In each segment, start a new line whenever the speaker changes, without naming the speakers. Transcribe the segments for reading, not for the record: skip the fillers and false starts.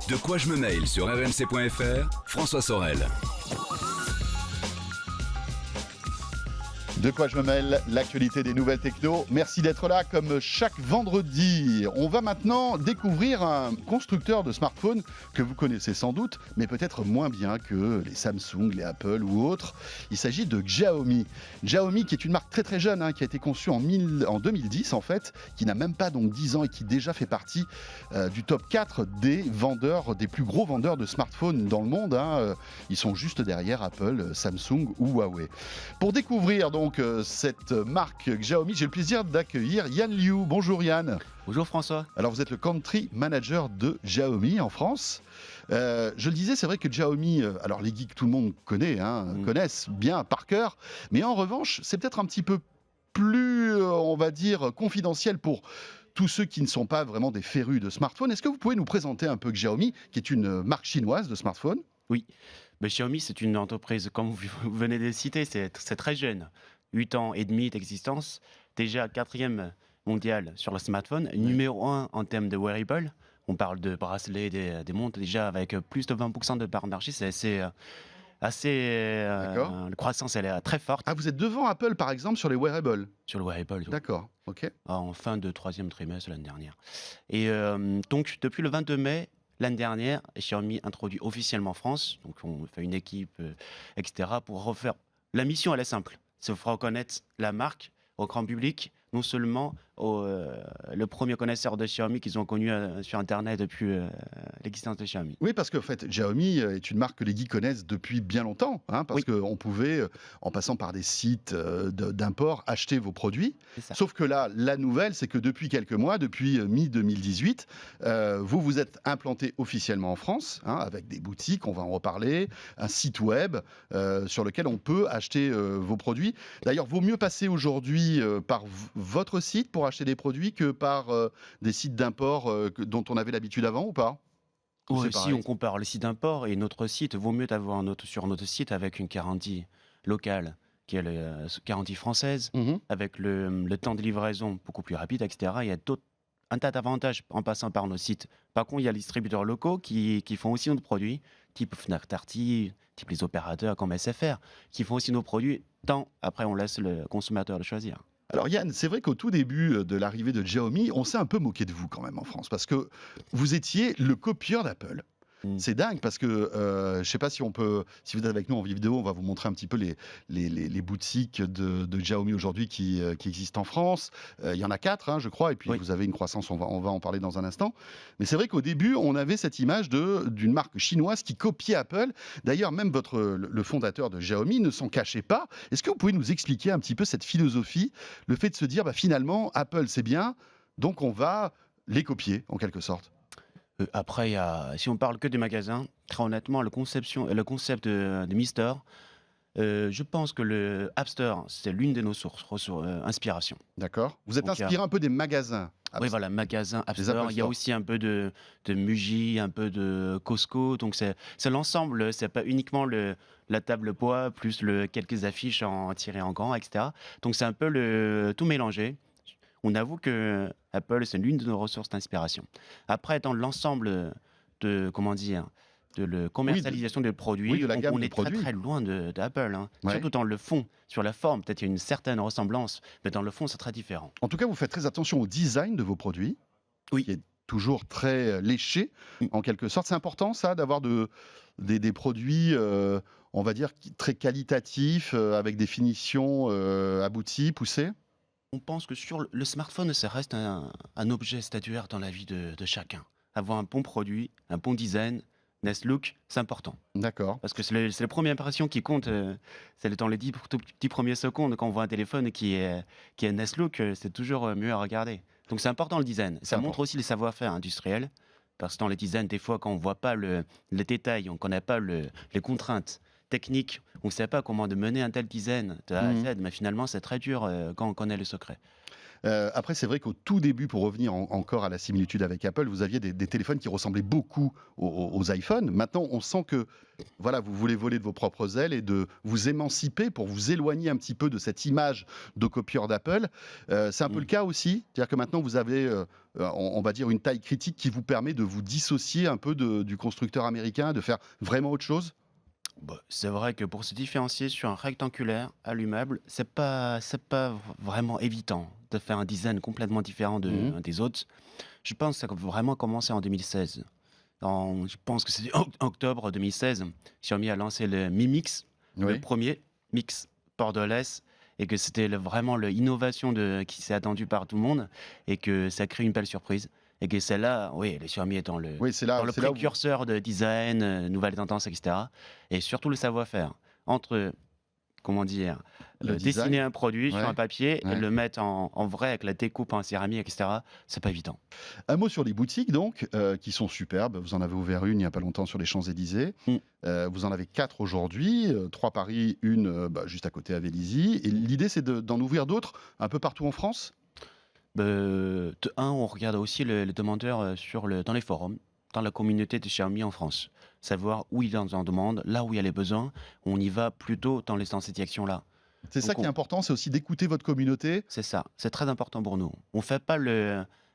De quoi je me mail sur rmc.fr, François Sorel.
De quoi je me mêle, l'actualité des nouvelles techno. Merci d'être là comme chaque vendredi. On va maintenant découvrir un constructeur de smartphones que vous connaissez sans doute, mais peut-être moins bien que les Samsung, les Apple ou autres. Il s'agit de Xiaomi. Xiaomi qui est une marque très très jeune, qui a été conçue en 2010 en fait, qui n'a même pas donc 10 ans et qui déjà fait partie du top 4 des vendeurs, des plus gros vendeurs de smartphones dans le monde. Ils sont juste derrière Apple, Samsung ou Huawei. Pour découvrir donc cette marque Xiaomi, j'ai le plaisir d'accueillir Yan Liu. Bonjour Yan.
Bonjour François.
Alors vous êtes le country manager de Xiaomi en France. Je le disais, c'est vrai que Xiaomi, alors les geeks tout le monde connaissent bien par cœur, mais en revanche c'est peut-être un petit peu plus, on va dire, confidentiel pour tous ceux qui ne sont pas vraiment des férus de smartphones. Est-ce que vous pouvez nous présenter un peu Xiaomi, qui est une marque chinoise de smartphones ?
Oui, Xiaomi c'est une entreprise, comme vous venez de le citer, c'est très jeune. 8 ans et demi d'existence, déjà 4e mondial sur le smartphone, numéro 1 en termes de wearable. On parle de bracelets, des montres, déjà avec plus de 20% de part de marché, c'est assez la croissance elle est très forte.
Ah, vous êtes devant Apple par exemple sur les wearables ?
Sur le wearable.
D'accord, ok.
En fin de 3e trimestre l'année dernière. Et donc depuis le 22 mai, l'année dernière, Xiaomi introduit officiellement en France, donc on fait une équipe, etc. pour refaire. La mission elle est simple. C'est faire reconnaître la marque au grand public, non seulement le premier connaisseur de Xiaomi qu'ils ont connu sur Internet depuis l'existence de Xiaomi.
Oui, parce qu'en fait, Xiaomi est une marque que les geeks connaissent depuis bien longtemps, parce qu'on pouvait, en passant par des sites d'import, acheter vos produits. Sauf que là, la nouvelle, c'est que depuis quelques mois, depuis mi-2018, vous vous êtes implanté officiellement en France, avec des boutiques, on va en reparler, un site web sur lequel on peut acheter vos produits. D'ailleurs, vaut mieux passer aujourd'hui par votre site pour acheter des produits que par des sites d'import dont on avait l'habitude avant ou pas ?
Si on compare le site d'import et notre site, vaut mieux avoir sur notre site avec une garantie locale, qui est la garantie française, avec le temps de livraison beaucoup plus rapide, etc. Il y a un tas d'avantages en passant par nos sites. Par contre, il y a les distributeurs locaux qui font aussi nos produits, type Fnac Darty, type les opérateurs comme SFR, qui font aussi nos produits, tant après on laisse le consommateur le choisir.
Alors Yann, c'est vrai qu'au tout début de l'arrivée de Xiaomi, on s'est un peu moqué de vous quand même en France, parce que vous étiez le copieur d'Apple. C'est dingue parce que je ne sais pas si vous êtes avec nous en vidéo, on va vous montrer un petit peu les boutiques de Xiaomi aujourd'hui qui existent en France. Il y en a 4, je crois, et puis vous avez une croissance, on va en parler dans un instant. Mais c'est vrai qu'au début, on avait cette image d'une marque chinoise qui copiait Apple. D'ailleurs, même le fondateur de Xiaomi ne s'en cachait pas. Est-ce que vous pouvez nous expliquer un petit peu cette philosophie, le fait de se dire finalement, Apple c'est bien, donc on va les copier en quelque sorte ?
Après, si on parle que des magasins, très honnêtement, le concept de Mister, je pense que le App Store, c'est l'une de nos sources inspiration.
D'accord. Vous êtes inspiré un peu des magasins.
Oui, voilà, magasins, App Store. Il y a aussi un peu de Muji, un peu de Costco. Donc, c'est l'ensemble. C'est pas uniquement la table poids, plus quelques affiches tirées en grand, etc. Donc, c'est un peu tout mélangé. On avoue que Apple, c'est l'une de nos ressources d'inspiration. Après, dans l'ensemble de la commercialisation des produits, on est très très loin d'Apple. Surtout dans le fond. Sur la forme, peut-être il y a une certaine ressemblance, mais dans le fond, c'est très différent.
En tout cas, vous faites très attention au design de vos produits, qui est toujours très léché, en quelque sorte. C'est important, ça, d'avoir des produits, on va dire, très qualitatifs, avec des finitions abouties, poussées ?
On pense que sur le smartphone, ça reste un objet statuaire dans la vie de chacun. Avoir un bon produit, un bon design, nice look, c'est important.
D'accord.
Parce que c'est la première impression qui compte. C'est dans les 10 premières secondes quand on voit un téléphone qui est nice look, c'est toujours mieux à regarder. Donc c'est important le design. Ça montre aussi les savoir-faire industriels. Parce que dans le design, des fois, quand on ne voit pas le détail, on ne connaît pas les contraintes technique, on ne sait pas comment de mener un tel design de A à Z, mais finalement c'est très dur quand on connaît le secret.
Après, c'est vrai qu'au tout début, pour revenir encore à la similitude avec Apple, vous aviez des téléphones qui ressemblaient beaucoup aux iPhones. Maintenant, on sent que voilà, vous voulez voler de vos propres ailes et de vous émanciper pour vous éloigner un petit peu de cette image de copieur d'Apple. C'est un peu le cas aussi. C'est-à-dire que maintenant, vous avez, on va dire, une taille critique qui vous permet de vous dissocier un peu du constructeur américain, de faire vraiment autre chose.
Bah, c'est vrai que pour se différencier sur un rectangulaire allumable, c'est pas vraiment évident de faire un design complètement différent des autres. Je pense que ça a vraiment commencé en 2016. Je pense que c'est octobre 2016. Xiaomi a lancé le Mi Mix, le
Oui.
premier Mix borderless, et que c'était vraiment l'innovation qui s'est attendue par tout le monde, et que ça crée une belle surprise. Et que celle-là, oui, le Xiaomi étant
Oui, c'est
dans
là,
le
c'est là où
précurseur de design, nouvelles tendances, etc. Et surtout le savoir-faire. Entre, comment dire,
le
dessiner
design.
un produit sur
Ouais,
un papier et
ouais.
le mettre en vrai avec la découpe en céramique, etc., c'est pas évident.
Un mot sur les boutiques, donc, qui sont superbes. Vous en avez ouvert une il n'y a pas longtemps sur les Champs-Élysées.
Mm.
Vous en avez 4 aujourd'hui, 3 Paris, une juste à côté à Vélizy. Et l'idée, c'est d'en ouvrir d'autres un peu partout en France.
On regarde aussi les demandeurs dans les forums, dans la communauté de Xiaomi en France. Savoir où ils en demandent, là où il y a les besoins, on y va plutôt dans cette direction-là.
C'est ça
Donc
qui est important, c'est aussi d'écouter votre communauté.
c'est ça, c'est très important pour nous. On ne fait pas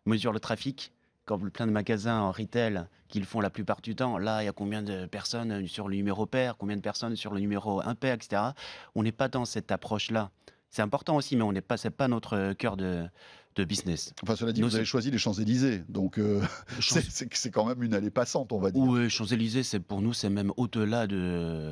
mesure le trafic, comme plein de magasins en retail qui le font la plupart du temps. Là, il y a combien de personnes sur le numéro pair, combien de personnes sur le numéro impair, etc. On n'est pas dans cette approche-là. C'est important aussi, mais c'est pas notre cœur de business.
Enfin, cela dit,
Nous,
vous avez choisi les Champs-Élysées, donc
Champs-
c'est quand même une allée passante, on va dire.
Oui, Champs-Élysées, pour nous, c'est même au-delà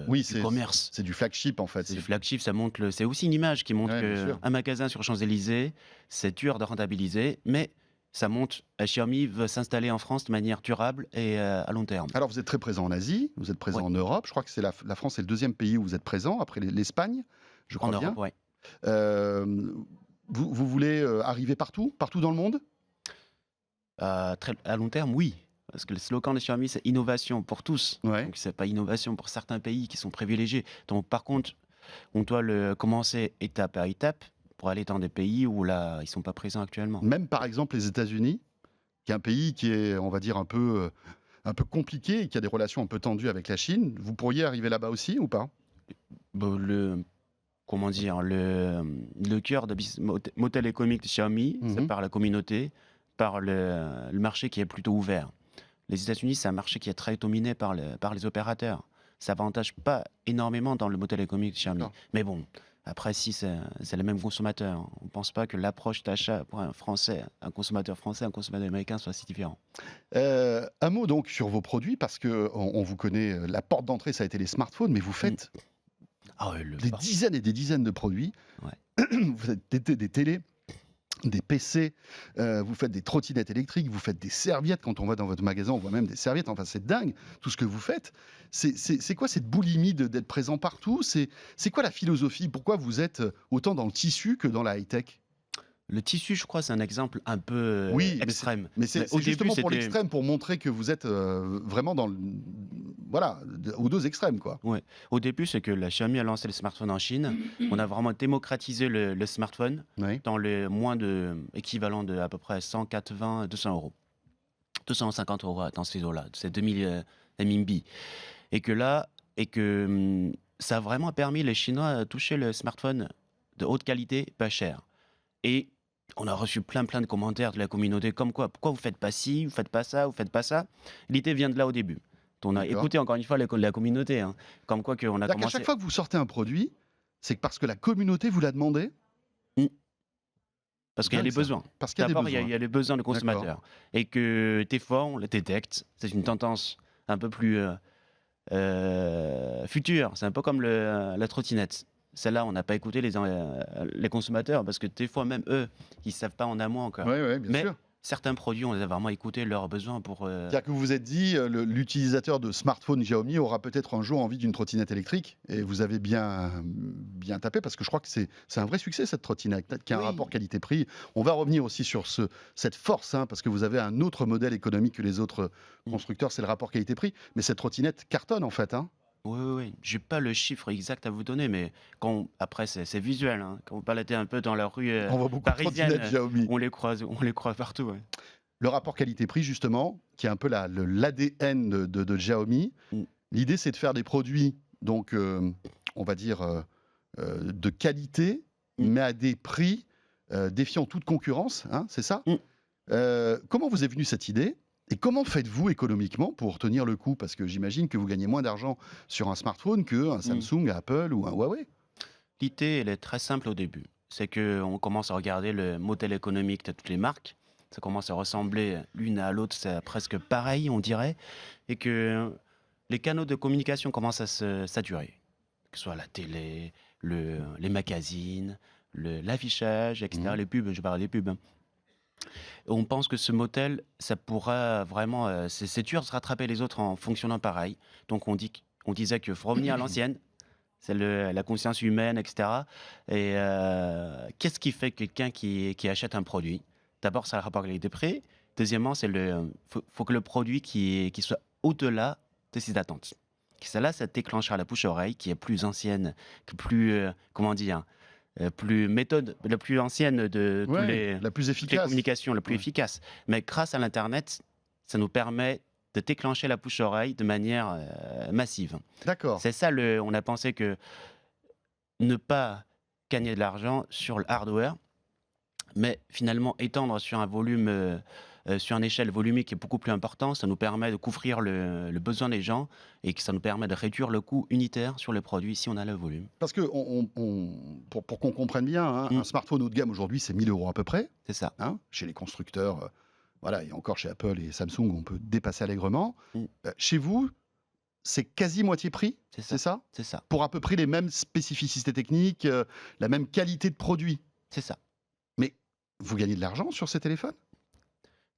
Oui,
du commerce.
c'est du flagship en fait.
C'est du flagship, c'est aussi une image qui montre
Ouais, bien sûr.
qu'un magasin sur Champs-Élysées, c'est dur de rentabiliser, mais ça montre Xiaomi veut s'installer en France de manière durable et à long terme.
Alors, vous êtes très présent en Asie, vous êtes présent
Ouais.
en Europe. Je crois que c'est la France est le deuxième pays où vous êtes présent, après l'Espagne, je crois
En
bien.
Europe, ouais.
Euh, vous voulez arriver partout dans le monde?
À long terme, oui. Parce que le slogan de Xiaomi, c'est innovation pour tous.
Ouais.
Donc, c'est pas innovation pour certains pays qui sont privilégiés. Donc, par contre, on doit le commencer étape par étape pour aller dans des pays où là, ils sont pas présents actuellement.
Même par exemple les États-Unis, qui est un pays qui est, on va dire, un peu compliqué et qui a des relations un peu tendues avec la Chine. Vous pourriez arriver là-bas aussi ou pas?
Bon, comment dire, le cœur de modèle économique de Xiaomi, c'est
Mhm.
par la communauté, par le marché qui est plutôt ouvert. Les États-Unis, c'est un marché qui est très dominé par les opérateurs. Ça n'avantage pas énormément dans le modèle économique de Xiaomi.
D'accord.
Mais bon, après, si c'est le même consommateur, on ne pense pas que l'approche d'achat pour un Français, un consommateur américain soit si différent.
Un mot donc sur vos produits, parce que on vous connaît, la porte d'entrée, ça a été les smartphones, mais vous faites
Ah ouais,
des dizaines et des dizaines de produits.
Ouais.
Vous faites des télés, des PC, vous faites des trottinettes électriques, vous faites des serviettes. Quand on va dans votre magasin, on voit même des serviettes. Enfin, c'est dingue tout ce que vous faites. C'est quoi cette boulimie d'être présent partout? C'est quoi la philosophie? Pourquoi vous êtes autant dans le tissu que dans la high-tech?
Le tissu, je crois, c'est un exemple un peu
Oui,
extrême.
mais c'est
au
justement
début,
pour
c'était-
l'extrême, pour montrer que vous êtes vraiment voilà, aux deux extrêmes, quoi.
Ouais. Au début, c'est que la Xiaomi a lancé le smartphone en Chine. On a vraiment démocratisé le smartphone
Oui.
dans le moins de équivalent de à peu près 180, 200 euros. 250 euros dans ces eaux-là. C'est 2000 RMB. Et que ça a vraiment permis les Chinois à toucher le smartphone de haute qualité, pas cher. Et on a reçu plein de commentaires de la communauté comme quoi, pourquoi vous faites pas ci, vous faites pas ça, vous faites pas ça. L'idée vient de là au début. On a
D'accord.
écouté encore une fois la communauté, hein. Comme quoi qu'on a
C'est-à-dire qu'à
commencé.
chaque fois que vous sortez un produit, c'est parce que la communauté vous l'a demandé?
Parce qu'il y a
Dingue,
les
ça.
besoins.
Parce qu'il y a des
D'abord,
besoins.
il y a les besoins du consommateur. Et que des fois, on le détecte. C'est une tendance un peu plus future. C'est un peu comme la trottinette. Celle-là, on n'a pas écouté les consommateurs parce que des fois, même eux, ils ne savent pas en amont encore.
Oui, bien
Mais
sûr.
certains produits, on les a vraiment écouté leurs besoins pour.
C'est-à-dire que vous vous êtes dit, l'utilisateur de smartphone Xiaomi aura peut-être un jour envie d'une trottinette électrique, et vous avez bien tapé, parce que je crois que c'est un vrai succès, cette trottinette, qui a un
Oui.
rapport qualité-prix. On va revenir aussi sur cette force, hein, parce que vous avez un autre modèle économique que les autres constructeurs, c'est le rapport qualité-prix. Mais cette trottinette cartonne, en fait. Hein.
Oui, oui, oui. J'ai pas le chiffre exact à vous donner, mais après, c'est visuel, hein. Quand vous baladez un peu dans la rue
On voit beaucoup de
parisienne,
trottinettes Xiaomi.
on les croise partout. Ouais.
Le rapport qualité-prix, justement, qui est un peu l'ADN de Xiaomi.
Mm.
L'idée, c'est de faire des produits, donc, on va dire, de qualité, mais à des prix défiant toute concurrence, hein, c'est ça?
Mm.
Comment vous est venue cette idée? Et comment faites-vous économiquement pour tenir le coup? Parce que j'imagine que vous gagnez moins d'argent sur un smartphone qu'un Samsung, un Apple ou un Huawei.
L'idée, elle est très simple au début. C'est qu'on commence à regarder le modèle économique de toutes les marques. Ça commence à ressembler l'une à l'autre, c'est presque pareil, on dirait. Et que les canaux de communication commencent à se saturer. Que ce soit la télé, les magazines, l'affichage, etc. Les pubs, je parle des pubs. On pense que ce modèle, ça pourra vraiment. C'est dur de se rattraper les autres en fonctionnant pareil. Donc on disait qu'il faut revenir à l'ancienne, c'est la conscience humaine, etc. Et qu'est-ce qui fait quelqu'un qui achète un produit? D'abord, c'est le rapport qualité-prix. Deuxièmement, faut que le produit qui soit au-delà de ses attentes. Celle-là, ça déclenchera la bouche-oreille qui est plus ancienne, comment dire, plus méthode, la plus ancienne de
Ouais, la plus
toutes les
efficace.
communications, la plus
Ouais.
efficace. Mais grâce à l'Internet, ça nous permet de déclencher la bouche-oreille de manière massive.
D'accord.
C'est ça, on a pensé que ne pas gagner de l'argent sur le hardware, mais finalement étendre sur un volume, sur une échelle volumique qui est beaucoup plus important, ça nous permet de couvrir le besoin des gens et que ça nous permet de réduire le coût unitaire sur le produit si on a le volume.
Parce que pour qu'on comprenne bien, hein, un smartphone haut de gamme aujourd'hui, c'est 1 000 € à peu près.
C'est ça.
Hein, chez les constructeurs, voilà, et encore chez Apple et Samsung, on peut dépasser allègrement. Chez vous, c'est quasi moitié prix, c'est ça?
C'est ça.
Pour à peu près les mêmes spécificités techniques, la même qualité de produit.
C'est ça.
Mais vous gagnez de l'argent sur ces téléphones?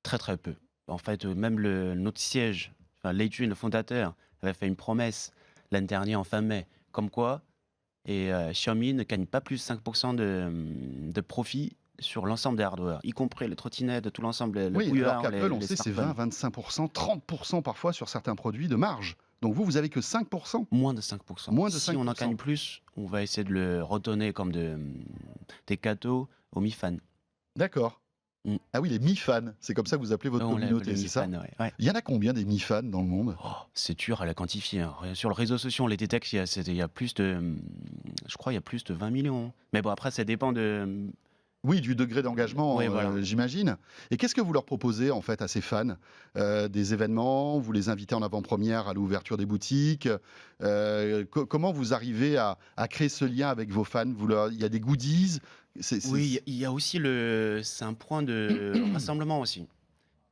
Très très peu. En fait, même notre siège, enfin, Lei Jun, le fondateur, avait fait une promesse l'année dernière en fin mai, comme quoi Xiaomi ne gagne pas plus de 5% de profit sur l'ensemble des hardware, y compris les trottinettes, tout l'ensemble, le
Oui, alors
bouillard,
qu'Apple, on
les
sait, c'est
smartphones.
20, 25%, 30% parfois sur certains produits de marge. Donc vous avez que 5%.
Moins de 5%.
Moins de
Si on en
5%.
gagne plus, on va essayer de le redonner comme des cadeaux aux Mi Fans.
D'accord.
Mm.
Ah oui, les Mi-fans, c'est comme ça que vous appelez votre
On l'appelle
communauté,
les
c'est
Mi
ça?
Fans, ouais.
Il y en a combien des Mi-fans dans le monde?
Oh, c'est dur à la quantifier, hein. Sur le réseau social, on les détecte, il y a plus de, je crois, il y a plus de 20 millions. Mais bon, après, ça dépend de.
Oui, du degré d'engagement,
Oui, voilà.
j'imagine. Et qu'est-ce que vous leur proposez en fait à ces fans? Des événements, vous les invitez en avant-première à l'ouverture des boutiques. Comment vous arrivez à créer ce lien avec vos fans? Il y a des goodies?
Oui, il y a aussi c'est un point de rassemblement aussi.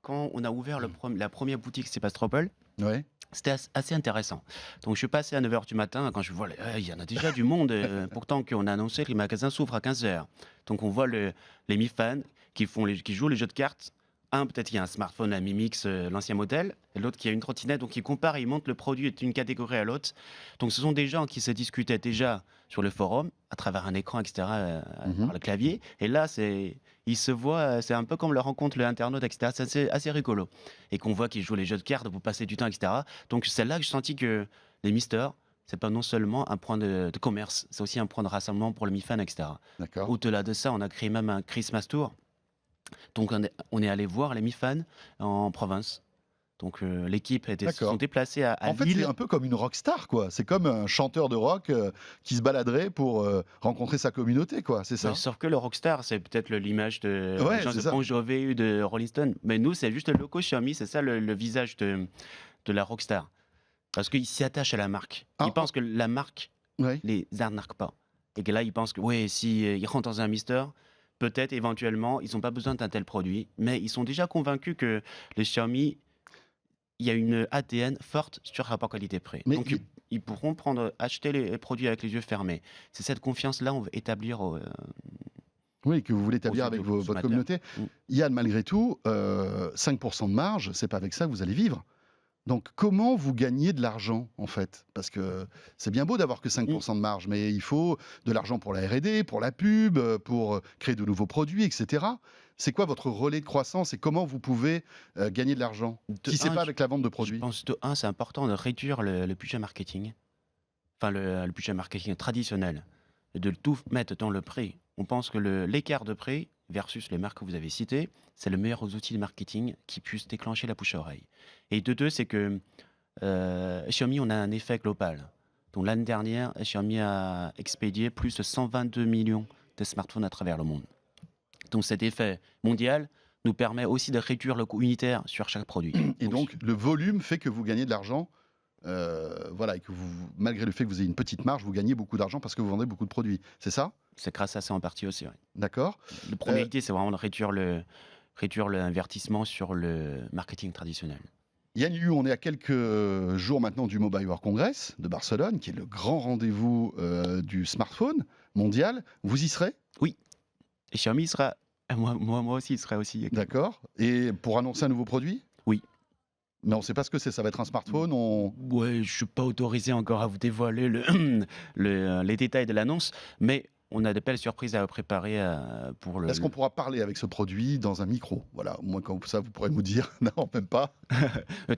Quand on a ouvert la première boutique Sébastopol,
Ouais.
c'était assez intéressant. Donc je suis passé à 9 h du matin, quand je vois, il y en a déjà du monde, pourtant qu'on a annoncé que les magasins s'ouvrent à 15 h. Donc on voit les Mi-fans qui jouent les jeux de cartes. Un, peut-être qu'il y a un smartphone, un Mi Mix, l'ancien modèle, et l'autre qui a une trottinette, donc ils comparent, ils montrent le produit d'une catégorie à l'autre. Donc ce sont des gens qui se discutaient déjà sur le forum, à travers un écran, etc., par le clavier. Et là, ils se voient, c'est un peu comme leur rencontre, le internaute, etc. C'est assez rigolo. Et qu'on voit qu'ils jouent les jeux de cartes, vous passez du temps, etc. Donc c'est là que je sentis que les Misters, c'est pas non seulement un point de commerce, c'est aussi un point de rassemblement pour le Mi-Fan, etc.
D'accord.
Au-delà de ça, on a créé même un Christmas Tour. Donc on est allé voir les Mi-Fans en province. Donc l'équipe se
D'accord.
sont déplacés à
En fait, c'est
Lille.
un peu comme une rockstar, quoi. C'est comme un chanteur de rock qui se baladerait pour rencontrer sa communauté, quoi. C'est ça?
Ouais, sauf que le rockstar, c'est peut-être l'image de
Ouais,
gens
c'est
de
ça.
Bon Jovi ou de Rolling Stone. Mais nous, c'est juste le logo Xiaomi, c'est ça le visage de la rockstar. Parce qu'ils s'y attachent à la marque.
Ah,
Ils pensent que la marque
Ouais.
les arnaque pas. Et que là, ils pensent que, ouais, si ils rentrent dans un Mister, peut-être éventuellement, ils n'ont pas besoin d'un tel produit. Mais ils sont déjà convaincus que les Xiaomi, il y a une ADN forte sur le rapport qualité-prix.
Mais
Donc, ils pourront acheter les produits avec les yeux fermés. C'est cette confiance-là qu'on veut établir
Oui, que vous voulez établir
aux
avec votre
consommateurs.
communauté. Yann, malgré tout, 5% de marge, c'est pas avec ça que vous allez vivre. Donc, comment vous gagnez de l'argent, en fait? Parce que c'est bien beau d'avoir que 5% de marge, mais il faut de l'argent pour la R&D, pour la pub, pour créer de nouveaux produits, etc. C'est quoi votre relais de croissance et comment vous pouvez gagner de l'argent? Si c'est pas avec la vente de
Je
produits.
pense que c'est important de réduire le budget marketing. enfin le budget marketing traditionnel, et de tout mettre dans le prix. On pense que l'écart de prix versus les marques que vous avez citées, c'est le meilleur outil de marketing qui puisse déclencher la bouche à oreille. Et de deux, c'est que Xiaomi, on a un effet global. Donc l'année dernière, Xiaomi a expédié plus de 122 millions de smartphones à travers le monde. Donc cet effet mondial nous permet aussi de réduire le coût unitaire sur chaque produit.
Et donc le volume fait que vous gagnez de l'argent. Voilà, et que malgré le fait que vous ayez une petite marge, vous gagnez beaucoup d'argent parce que vous vendez beaucoup de produits. C'est ça?
C'est grâce à ça en partie aussi. Ouais.
D'accord.
La première idée, c'est vraiment de réduire l'investissement sur le marketing traditionnel.
Yann Liu, on est à quelques jours maintenant du Mobile World Congress de Barcelone, qui est le grand rendez-vous du smartphone mondial. Vous y serez?
Oui. Et Xiaomi sera. Moi aussi, il sera aussi.
D'accord. Et pour annoncer un nouveau produit?
Oui.
Mais on ne sait pas ce que c'est. Ça va être un smartphone?
Ouais, je ne suis pas autorisé encore à vous dévoiler les détails de l'annonce, mais on a de belles surprises à préparer pour le.
Est-ce qu'on pourra parler avec ce produit dans un micro? Voilà, au moins comme ça, vous pourrez nous dire. Non, même pas.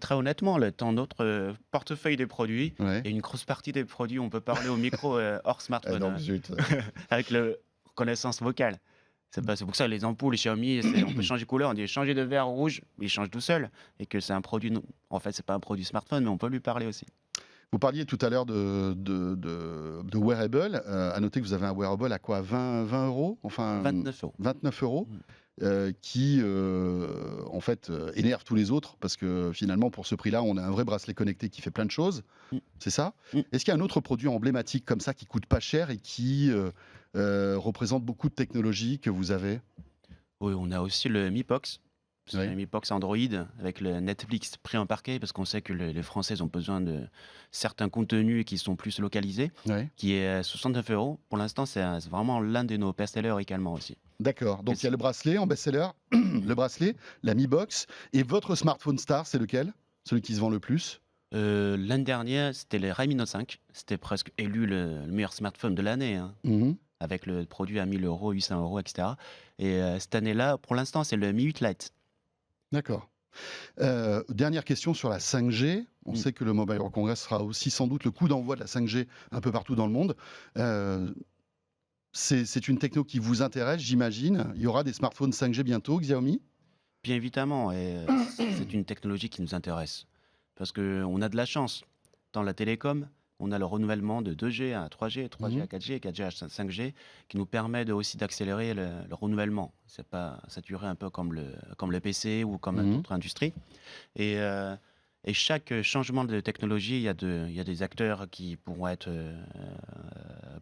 Très honnêtement, dans notre portefeuille des produits,
Ouais.
et une grosse partie des produits, on peut parler au micro hors smartphone,
Donc, zut.
avec la reconnaissance vocale. C'est pour ça les ampoules, les Xiaomi, on peut changer de couleur, on dit changer de vert au rouge, il change tout seul, et que c'est un produit. En fait, c'est pas un produit smartphone, mais on peut lui parler aussi.
Vous parliez tout à l'heure de wearable. À noter que vous avez un wearable à quoi? 20 euros? Enfin,
29 euros.
29 euros. Qui en fait énerve tous les autres parce que finalement pour ce prix-là on a un vrai bracelet connecté qui fait plein de choses, c'est ça? Est-ce qu'il y a un autre produit emblématique comme ça qui coûte pas cher et qui représente beaucoup de technologies que vous avez?
Oui, on a aussi le Mi Box. C'est
Oui.
le Mi Box Android avec le Netflix pré-embarqué parce qu'on sait que les Français ont besoin de certains contenus qui sont plus localisés,
Ouais.
qui est 69 euros. Pour l'instant, c'est vraiment l'un de nos best-sellers également aussi.
D'accord, donc il y a le bracelet en best-seller, le bracelet, la Mi Box, et votre smartphone star, c'est lequel? Celui qui se vend le plus?
L'année dernière, c'était le Redmi Note 5. C'était presque élu le meilleur smartphone de l'année, hein,
Mhm.
avec le produit à 1000 euros, 800 euros, etc. Et cette année-là, pour l'instant, c'est le Mi 8 Lite.
D'accord. Dernière question sur la 5G. On sait que le Mobile World Congress sera aussi sans doute le coup d'envoi de la 5G un peu partout dans le monde. C'est une techno qui vous intéresse, j'imagine. Il y aura des smartphones 5G bientôt, Xiaomi?
Bien évidemment, et c'est une technologie qui nous intéresse. Parce qu'on a de la chance. Dans la télécom, on a le renouvellement de 2G à 3G, 3G à 4G, 4G à 5G, qui nous permet aussi d'accélérer le renouvellement. C'est pas saturé un peu comme le PC ou comme d'autres industries. Et chaque changement de technologie, il y a des acteurs qui pourront être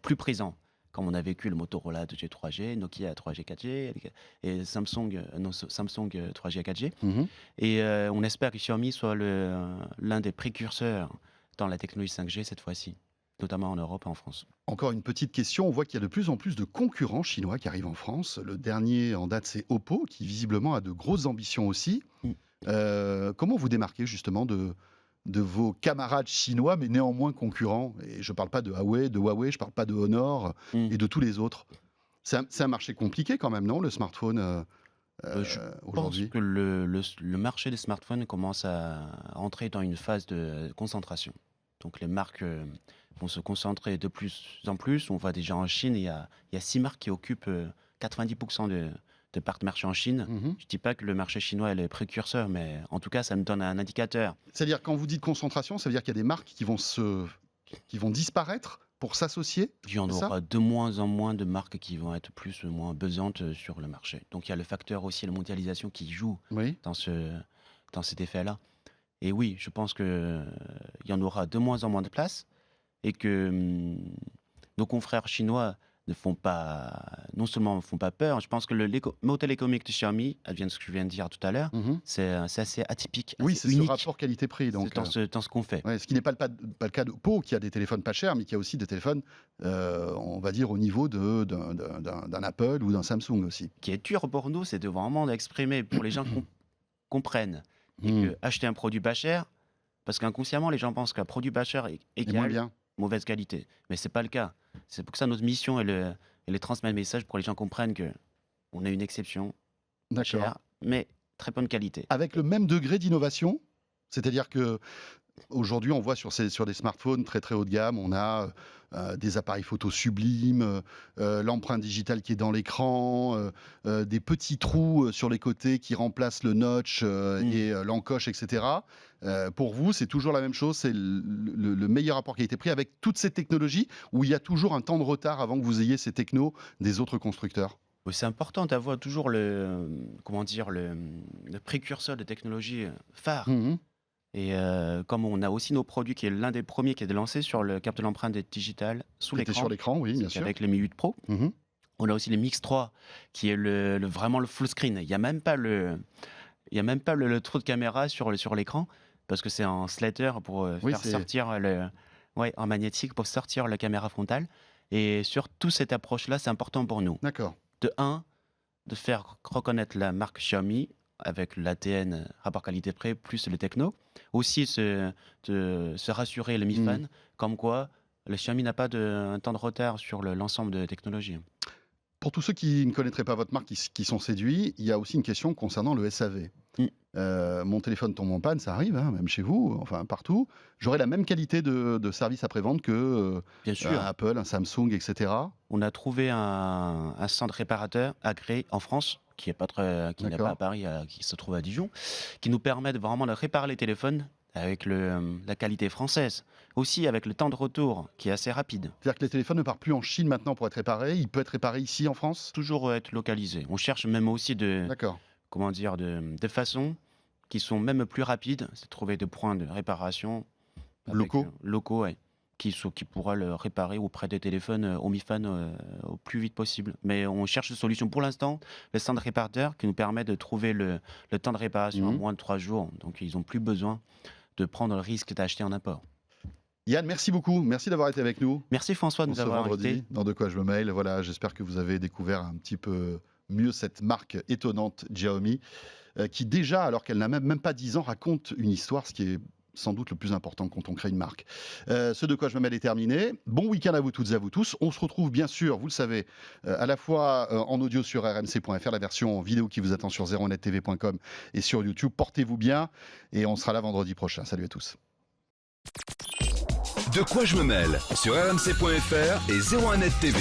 plus présents. Comme on a vécu le Motorola 2G, 3G, Nokia 3G, 4G, et Samsung 3G, 4G. Et on espère que Xiaomi soit l'un des précurseurs dans la technologie 5G cette fois-ci, notamment en Europe et en France.
Encore une petite question. On voit qu'il y a de plus en plus de concurrents chinois qui arrivent en France. Le dernier en date, c'est Oppo, qui visiblement a de grosses ambitions aussi. Comment vous démarquez justement de vos camarades chinois, mais néanmoins concurrents? Et je ne parle pas de Huawei, je ne parle pas de Honor et de tous les autres. C'est un marché compliqué quand même, non, le smartphone
Je
aujourd'hui?
pense que le marché des smartphones commence à entrer dans une phase de concentration. Donc les marques vont se concentrer de plus en plus. On voit déjà en Chine, il y a 6 marques qui occupent 90% de parts de marché en Chine. Je ne dis pas que le marché chinois est le précurseur, mais en tout cas, ça me donne un indicateur.
C'est-à-dire, quand vous dites concentration, ça veut dire qu'il y a des marques qui vont disparaître pour s'associer?
Il y en aura de moins en moins de marques qui vont être plus ou moins pesantes sur le marché. Donc il y a le facteur aussi, la mondialisation qui joue dans cet effet-là. Et oui, je pense qu'il y en aura de moins en moins de place et que nos confrères chinois non seulement ne font pas peur, je pense que le modèle économique de Xiaomi, de ce que je viens de dire tout à l'heure, c'est assez atypique,
Oui,
assez
c'est ce
unique
rapport qualité-prix. Donc,
dans ce qu'on fait.
ce qui n'est pas le cas d'Oppo, qui a des téléphones pas chers, mais qui a aussi des téléphones, on va dire, au niveau d'un Apple ou d'un Samsung aussi.
Ce qui est dur pour nous, c'est de vraiment d'exprimer pour les gens qui comprennent et que acheter un produit pas cher, parce qu'inconsciemment, les gens pensent qu'un produit pas cher
Et moins bien.
mauvaise qualité. Mais ce n'est pas le cas. C'est pour ça notre mission est de transmettre le message pour que les gens comprennent qu'on a une exception, pas chère, mais très bonne qualité.
Avec le même degré d'innovation, c'est-à-dire que Aujourd'hui, on voit sur des smartphones très très haut de gamme, on a des appareils photo sublimes, l'empreinte digitale qui est dans l'écran, des petits trous sur les côtés qui remplacent le notch et l'encoche, etc. Pour vous, c'est toujours la même chose, c'est le meilleur rapport qualité-prix avec toutes ces technologies, où il y a toujours un temps de retard avant que vous ayez ces technos des autres constructeurs?
Oui, c'est important d'avoir toujours comment dire, le précurseur de technologie phare.
Mmh.
Et comme on a aussi nos produits, qui est l'un des premiers qui est lancé sur le capteur d'empreinte digitale sous
Qui était sur
l'écran,
l'écran, oui, bien sûr.
avec le Mi 8 Pro.
Mmh.
On a aussi le Mix 3, qui est vraiment le full screen. Il n'y a même pas le trou de caméra sur l'écran, parce que c'est en slider pour
Oui,
faire sortir en magnétique pour sortir la caméra frontale. Et surtout cette approche-là, c'est important pour nous.
D'accord.
De de faire reconnaître la marque Xiaomi avec l'ATN rapport qualité-prix plus le techno. Aussi se rassurer le Mi Fan, comme quoi le Xiaomi n'a pas un temps de retard sur l'ensemble de technologies.
Pour tous ceux qui ne connaîtraient pas votre marque, qui sont séduits, il y a aussi une question concernant le SAV. Mon téléphone tombe en panne, ça arrive, hein, même chez vous, enfin partout. J'aurai la même qualité de service après-vente que
Bien sûr,
Apple, un Samsung, etc.
on a trouvé un centre réparateur agréé en France, qui n'est pas à Paris, qui se trouve à Dijon, qui nous permet vraiment de réparer les téléphones avec la qualité française. Aussi avec le temps de retour qui est assez rapide.
C'est-à-dire que les téléphones ne partent plus en Chine maintenant pour être réparés, il peut être réparé ici en France?
Toujours être localisé. On cherche même aussi
D'accord.
de façons qui sont même plus rapides. C'est trouver des points de réparation
Locaux?
Locaux, ouais, qui pourra le réparer auprès des téléphones au Mi Fan au plus vite possible. Mais on cherche une solution pour l'instant, le centre réparateur qui nous permet de trouver le temps de réparation en moins de 3 jours. Donc ils n'ont plus besoin de prendre le risque d'acheter en import.
Yann, merci beaucoup. Merci d'avoir été avec nous.
Merci François de nous avoir invités.
Dans De quoi je me mail. Voilà, j'espère que vous avez découvert un petit peu mieux cette marque étonnante Xiaomi, qui déjà, alors qu'elle n'a même pas 10 ans, raconte une histoire, ce qui est sans doute le plus important quand on crée une marque. Ce De quoi je me mêle est terminé. Bon week-end à vous toutes et à vous tous. On se retrouve bien sûr, vous le savez, à la fois en audio sur rmc.fr, la version vidéo qui vous attend sur 01nettv.com et sur YouTube. Portez-vous bien et on sera là vendredi prochain. Salut à tous.
De quoi je me mêle sur rmc.fr et 01net TV.